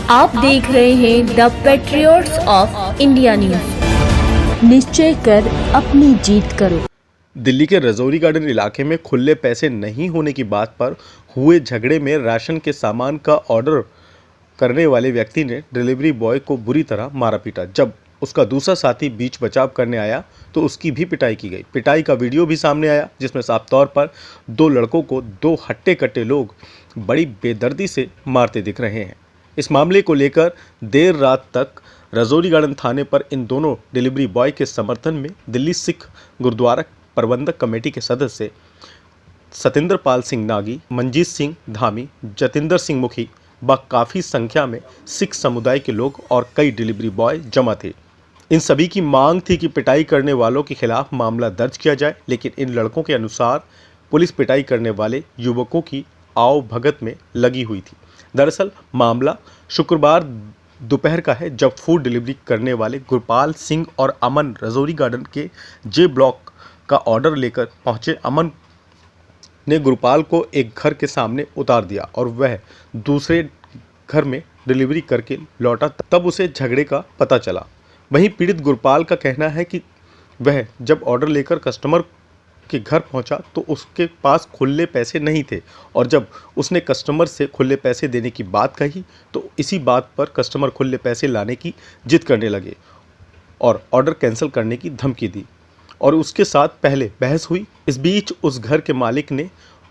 आप देख रहे हैं the patriots of India news. निश्चय कर अपनी जीत करो। दिल्ली के रजौरी गार्डन इलाके में खुले पैसे नहीं होने की बात पर हुए झगड़े में राशन के सामान का ऑर्डर करने वाले व्यक्ति ने डिलीवरी बॉय को बुरी तरह मारा पीटा। जब उसका दूसरा साथी बीच बचाव करने आया तो उसकी भी पिटाई की गई। पिटाई का वीडियो भी सामने आया जिसमें साफ तौर पर दो लड़कों को दो हट्टे कट्टे लोग बड़ी बेदर्दी से मारते दिख रहे हैं। इस मामले को लेकर देर रात तक रजौरी गार्डन थाने पर इन दोनों डिलीवरी बॉय के समर्थन में दिल्ली सिख गुरुद्वारा प्रबंधक कमेटी के सदस्य सतिंदर पाल सिंह नागी, मंजीत सिंह धामी, जतिंदर सिंह मुखी व काफ़ी संख्या में सिख समुदाय के लोग और कई डिलीवरी बॉय जमा थे। इन सभी की मांग थी कि पिटाई करने वालों के खिलाफ मामला दर्ज किया जाए, लेकिन इन लड़कों के अनुसार पुलिस पिटाई करने वाले युवकों की आओ भगत में लगी हुई थी। दरअसल मामला शुक्रवार दोपहर का है, जब फूड डिलीवरी करने वाले गुरपाल सिंह और अमन रजौरी गार्डन के जे ब्लॉक का ऑर्डर लेकर पहुंचे। अमन ने गुरपाल को एक घर के सामने उतार दिया और वह दूसरे घर में डिलीवरी करके लौटा, तब उसे झगड़े का पता चला। वहीं पीड़ित गुरपाल का कहना है कि वह जब ऑर्डर लेकर कस्टमर के घर पहुंचा तो उसके पास खुले पैसे नहीं थे और जब उसने कस्टमर से खुले पैसे देने की बात कही तो इसी बात पर कस्टमर खुले पैसे लाने की जिद करने लगे और ऑर्डर कैंसिल करने की धमकी दी और उसके साथ पहले बहस हुई। इस बीच उस घर के मालिक ने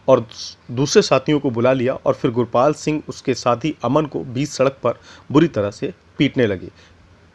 और दूसरे साथियों को बुला लिया और फिर गुरपाल सिंह उसके साथी अमन को बीच सड़क पर बुरी तरह से पीटने लगे।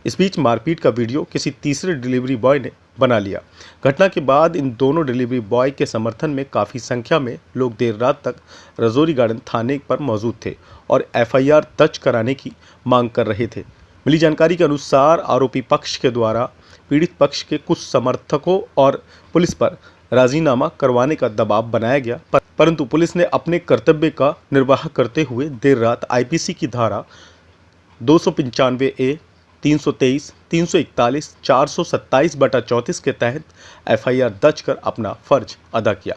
इस बीच मारपीट का वीडियो किसी तीसरे डिलीवरी बॉय ने बना लिया। घटना के बाद इन दोनों डिलीवरी बॉय के समर्थन में काफ़ी संख्या में लोग देर रात तक रजौरी गार्डन थाने पर मौजूद थे और एफआईआर दर्ज कराने की मांग कर रहे थे। मिली जानकारी के अनुसार आरोपी पक्ष के द्वारा पीड़ित पक्ष के कुछ समर्थकों और पुलिस पर राजीनामा करवाने का दबाव बनाया गया, परंतु पुलिस ने अपने कर्तव्य का निर्वाह करते हुए देर रात आईपीसी की धारा 295A, 323, 341, 427/34 के तहत एफआईआर दर्ज कर अपना फर्ज अदा किया।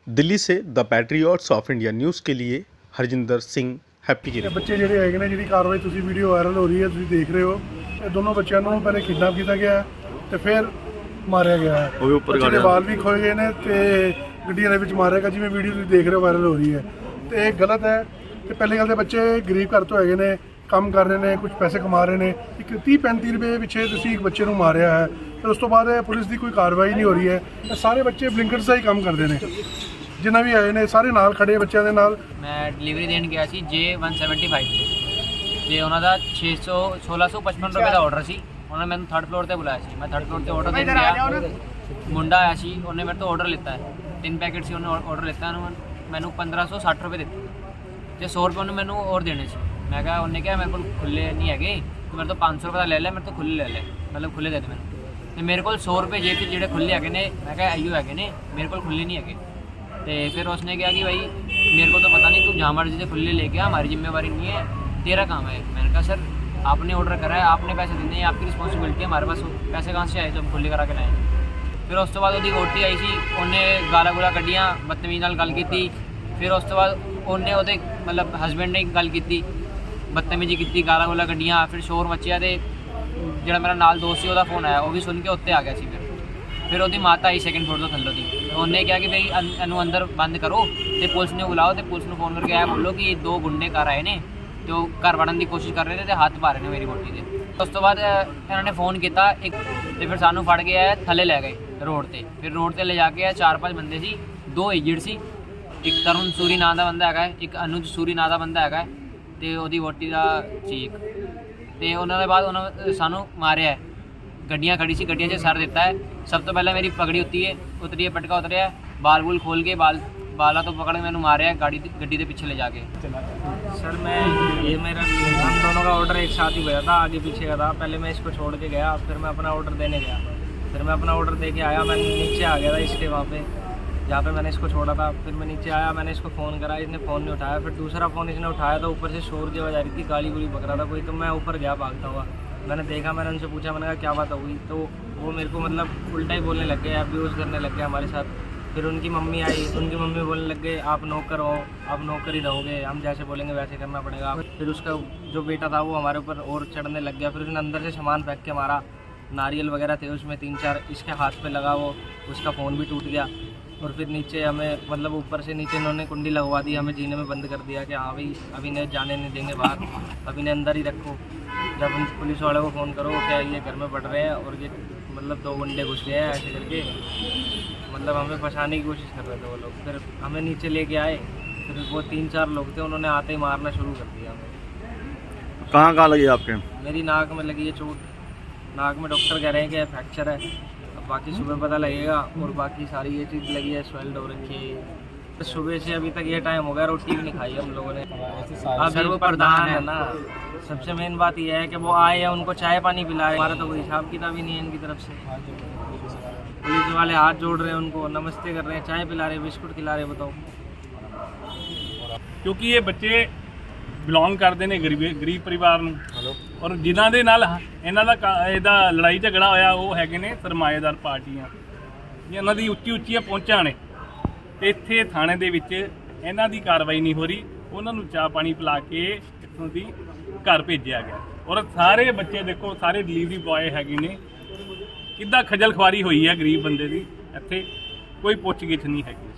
दिल्ली से the patriots of India news के लिए हरजिंदर सिंह हैप्पी की रिपोर्ट। बच्चे ਜਿਹੜੇ ਹੈਗੇ ਨੇ ਜਿਹੜੀ ਕਾਰਵਾਈ ਤੁਸੀਂ ਵੀਡੀਓ ਵਾਇਰਲ ਹੋ ਰਹੀ ਹੈ ਤੁਸੀਂ ਦੇਖ ਰਹੇ ਹੋ, ਇਹ ਦੋਨੋਂ ਬੱਚਿਆਂ ਨੂੰ ਪਹਿਲੇ ਕਿਡਨੈਪ ਕੀਤਾ ਗਿਆ ਤੇ ਫਿਰ ਮਾਰਿਆ ਗਿਆ ਹੈ। ਉਹ ਵੀ ਉੱਪਰ ਗਾੜੇ ਵਾਲ ਵੀ ਖੋਏ ਗਏ ਨੇ ਤੇ ਗੱਡੀਆਂ ਦੇ ਵਿੱਚ ਮਾਰਿਆ ਗਿਆ, ਜਿਵੇਂ ਵੀਡੀਓ ਤੁਸੀਂ ਦੇਖ ਰਹੇ ਹੋ ਵਾਇਰਲ ਹੋ ਰਹੀ ਹੈ ਤੇ ਇਹ ਗਲਤ ਹੈ। ਤੇ ਪਹਿਲੀ ਗੱਲ ਤੇ ਬੱਚੇ ਗਰੀਬ ਘਰ ਤੋਂ ਹੈਗੇ ਨੇ, ਕੰਮ ਕਰ ਰਹੇ ਨੇ, ਕੁਝ ਪੈਸੇ ਕਮਾ ਰਹੇ ਨੇ। ਇੱਕ 30-35 ਰੁਪਏ ਪਿੱਛੇ ਤੁਸੀਂ ਇੱਕ ਬੱਚੇ ਨੂੰ ਮਾਰਿਆ ਹੈ ਤੇ ਉਸ ਤੋਂ ਬਾਅਦ ਪੁਲਿਸ ਦੀ ਕੋਈ ਕਾਰਵਾਈ ਨਹੀਂ ਹੋ ਰਹੀ ਹੈ। ਇਹ ਸਾਰੇ ਬੱਚੇ ਬਲਿੰਕਟਸ ਦਾ ਹੀ ਕੰਮ ਕਰਦੇ ਨੇ, ਜਿੰਨਾ ਵੀ ਆਏ ਨੇ ਸਾਰੇ ਨਾਲ ਖੜੇ ਬੱਚਿਆਂ ਦੇ ਨਾਲ। मैं डिलीवरी देने गया सी J175 ਤੇ ਉਹਨਾਂ ਦਾ 1655 ਰੁਪਏ ਦਾ ਆਰਡਰ ਸੀ। ਉਹਨਾਂ ਮੈਨੂੰ 3rd ਫਲੋਰ ਤੇ ਬੁਲਾਇਆ ਸੀ। ਮੈਂ 3rd ਫਲੋਰ ਤੇ ਆਰਡਰ ਦੇਣ ਗਿਆ, ਮੁੰਡਾ ਆਇਆ ਸੀ, ਉਹਨੇ ਮੇਰੇ ਤੋਂ ਆਰਡਰ ਲਿੱਤਾ ਹੈ। 3 ਪੈਕੇਟ ਸੀ, ਉਹਨੇ ਆਰਡਰ ਲਿੱਤਾ, ਮੈਨੂੰ 1560 ਰੁਪਏ ਦਿੱਤੇ ਤੇ 100 ਰੁਪਏ ਉਹਨੇ ਮੈਨੂੰ ਹੋਰ ਦੇਣੇ ਸੀ। ਮੈਂ ਕਿਹਾ, ਉਹਨੇ ਕਿਹਾ ਮੇਰੇ ਕੋਲ ਖੁੱਲੇ ਨਹੀਂ ਹੈਗੇ, ਤੂੰ ਮੇਰੇ ਤੋਂ 500 ਰੁਪਏ ਦਾ ਲੈ ਲੈ, ਮੇਰੇ ਤੋਂ ਖੁੱਲੇ ਲੈ ਲੈ, ਮਤਲਬ ਖੁੱਲੇ ਦੇ ਦੇ ਮੈਨੂੰ। ਤੇ ਮੇਰੇ ਕੋਲ 100 ਰੁਪਏ ਜੇਬ 'ਚ ਜਿਹੜੇ ਖੁੱਲੇ ਹੈਗੇ ਨੇ, ਮੈਂ ਕਿਹਾ ਆਈਓ ਹੈਗੇ ਨੇ, ਮੇਰੇ ਕੋਲ ਖੁੱਲੇ नहीं है। तो फिर उसने कहा कि भाई मेरे को तो पता नहीं, तू जहाँ मर्जी से खुले लेके आ, हमारी जिम्मेवारी नहीं है, तेरा काम है। मैंने कहा सर आपने ऑर्डर करा है, आपने पैसे देने हैं, आपकी रिस्पॉन्सिबिलिटी है, हमारे पास पैसे कहाँ से आए जब खुले करा के लाए। फिर उस तो बाद उसकी वोटी आई सी, उन्हें गाला गुला कड्डियाँ, बदतमीज़ी नाल गल की। फिर उस तो बाद उन्हें ਉਹਦੇ मतलब हसबैंड ने गल की, बदतमीजी की, गाला गुला कड्डियाँ। फिर शोर मचिया तो जो मेरा नाल दोस्त से फोन आया, वो भी सुन के उत्ते आ गया सी। फिर ਉਹਦੀ ਮਾਤਾ ਆਈ 2nd ਫਲੋਰ ਤੋਂ ਥੱਲੋਂ ਦੀ, ਉਹਨੇ ਕਿਹਾ ਕਿ ਭਈ ਇਹਨੂੰ ਅੰਦਰ ਬੰਦ ਕਰੋ ਤੇ ਪੁਲਿਸ ਨੂੰ ਬੁਲਾਓ ਤੇ ਪੁਲਿਸ ਨੂੰ ਫੋਨ ਕਰਕੇ ਆਇਆ ਬੋਲੋ ਕਿ 2 ਗੁੰਡੇ ਘਰ ਆਏ ਨੇ ਤੇ ਉਹ ਘਰ ਵੜਨ ਦੀ ਕੋਸ਼ਿਸ਼ ਕਰ ਰਹੇ ਨੇ ਤੇ ਹੱਥ ਪਾ ਰਹੇ ਨੇ ਮੇਰੀ ਵੋਟੀ ਦੇ। ਉਸ ਤੋਂ ਬਾਅਦ ਇਹਨਾਂ ਨੇ ਫੋਨ ਕੀਤਾ ਇੱਕ ਤੇ ਫਿਰ ਸਾਨੂੰ ਫੜ ਕੇ ਆਏ, ਥੱਲੇ ਲੈ ਗਏ ਰੋਡ ਤੇ। ਫਿਰ ਰੋਡ ਤੇ ਲੈ ਜਾ ਕੇ 4-5 ਬੰਦੇ ਸੀ, 2 ਏਜਡ ਸੀ, ਇੱਕ ਤਰੁਣ ਸੂਰੀ ਨਾਂ ਦਾ ਬੰਦਾ ਹੈਗਾ, ਇੱਕ ਅਨੁਜ ਸੂਰੀ ਨਾਂ ਦਾ ਬੰਦਾ ਹੈਗਾ ਤੇ ਉਹਦੀ ਵੋਟੀ ਦਾ ਚੀਕ। ਤੇ ਉਹਨਾਂ ਦੇ ਬਾਅਦ ਉਹਨਾਂ ਸਾਨੂੰ ਮਾਰਿਆ, ਗੱਡੀਆਂ ਖੜੀ ਸੀ, ਗੱਡੀਆਂ 'ਚ ਸਰ ਦਿੱਤਾ है। सब तो पहले मेरी पगड़ी उतरी है, पटका उतरिया, बाल बूल खोल के बाला तो पकड़ के मैंने मारे है गड्डी के पीछे ले जाके। सर मैं ये मेरा हम दोनों का ऑर्डर एक साथ ही हुआ था, आगे पीछे का था। पहले मैं इसको छोड़ के गया, फिर मैं अपना ऑर्डर देने गया, फिर मैं अपना ऑर्डर दे के आया। मैं नीचे आ गया था इसके वहाँ पे जहाँ पे मैंने इसको छोड़ा था। फिर मैं नीचे आया, मैंने इसको फ़ोन करा, इसने फ़ोन नहीं उठाया। फिर दूसरा फ़ोन इसने उठाया तो ऊपर से शोर की आवाज़ आ रही थी, गाली गुली बक रहा था कोई। तो मैं ऊपर गया भागता हुआ, मैंने देखा, मैंने उनसे पूछा, मैंने कहा क्या बात हुई। तो वो मेरे को मतलब उल्टा ही बोलने लग गए, अब्यूज़ करने लग गया हमारे साथ। फिर उनकी मम्मी आई, उनकी मम्मी बोलने लग गए आप नौकर हो, आप नौकर ही रहोगे, हम जैसे बोलेंगे वैसे करना पड़ेगा। फिर उसका जो बेटा था वो हमारे ऊपर और चढ़ने लग गया। फिर उसने अंदर से सामान फेंक के मारा, नारियल वगैरह थे उसमें 3-4, इसके हाथ पे लगा, वो उसका फ़ोन भी टूट गया। और फिर नीचे हमें मतलब ऊपर से नीचे इन्होंने कुंडी लगवा दी, हमें जीने में बंद कर दिया कि हाँ भाई अभी इन्हें जाने नहीं देंगे बाहर, अभी इन्हें अंदर ही रखो। जब उन पुलिस वाले को फ़ोन करो क्या ये घर में पड़ रहे हैं और ये मतलब 2 गुंडे घुस गए हैं ऐसे करके, मतलब हमें फंसाने की कोशिश कर रहे थे वो लोग। फिर हमें नीचे लेके आए, फिर वो 3-4 लोग थे, उन्होंने आते ही मारना शुरू कर दिया हमें। कहाँ लगी आपके? मेरी नाक में लगी है चोट, नाक में डॉक्टर कह रहे हैं कि फ्रैक्चर है, अब बाकी सुबह पता लगेगा। और बाकी सारी ये चीज़ लगी है, स्वेल्ड हो रखी है। तो सुबह से अभी तक ये टाइम हो गया, रोटी भी नहीं खाई हम लोगों ने। अभी वो प्रधान है ना, सबसे मेन बात यह है कि वो आए हैं, उनको चाय पानी पिलाए, हमारा तो कोई हिसाब किताब ही नहीं है इनकी तरफ से। पुलिस वाले हाथ जोड़ रहे हैं, उनको नमस्ते कर रहे हैं, चाय पिला रहे हैं, बिस्कुट खिला रहे हैं, बताओ। ਕਿਉਂਕਿ ਇਹ ਬੱਚੇ ਬਿਲੋਂਗ ਕਰਦੇ ਨੇ ਗਰੀਬ ਪਰਿਵਾਰ ਨੂੰ ਔਰ ਜਿਨ੍ਹਾਂ ਦੇ ਨਾਲ ਇਹਨਾਂ ਦਾ ਇਹਦਾ ਲੜਾਈ ਝਗੜਾ ਹੋਇਆ ਉਹ ਹੈਗੇ ਨੇ ਸਰਮਾਏਦਾਰ ਪਾਰਟੀਆਂ, ਇਹਨਾਂ ਦੀ ਉੱਚੀਆਂ ਪਹੁੰਚਾਂ ਨੇ ਤੇ ਇੱਥੇ ਥਾਣੇ ਦੇ ਵਿੱਚ ਇਹਨਾਂ ਦੀ ਕਾਰਵਾਈ ਨਹੀਂ ਹੋ ਰਹੀ। ਉਹਨਾਂ ਨੂੰ ਚਾਹ ਪਾਣੀ ਪਿਲਾ ਕੇ ਇੱਥੋਂ ਦੀ ਘਰ ਭੇਜਿਆ ਗਿਆ ਔਰ ਸਾਰੇ ਬੱਚੇ ਦੇਖੋ, ਸਾਰੇ ਡਿਲੀਵਰੀ ਬॉय ਹੈਗੇ ਨੇ, ਕਿੱਦਾਂ ਖੱਜਲ ਖੁਆਰੀ ਹੋਈ ਹੈ ਗਰੀਬ ਬੰਦੇ ਦੀ। ਇੱਥੇ ਕੋਈ ਪੁੱਛ ਗਿੱਛ ਨਹੀਂ ਹੈਗੀ।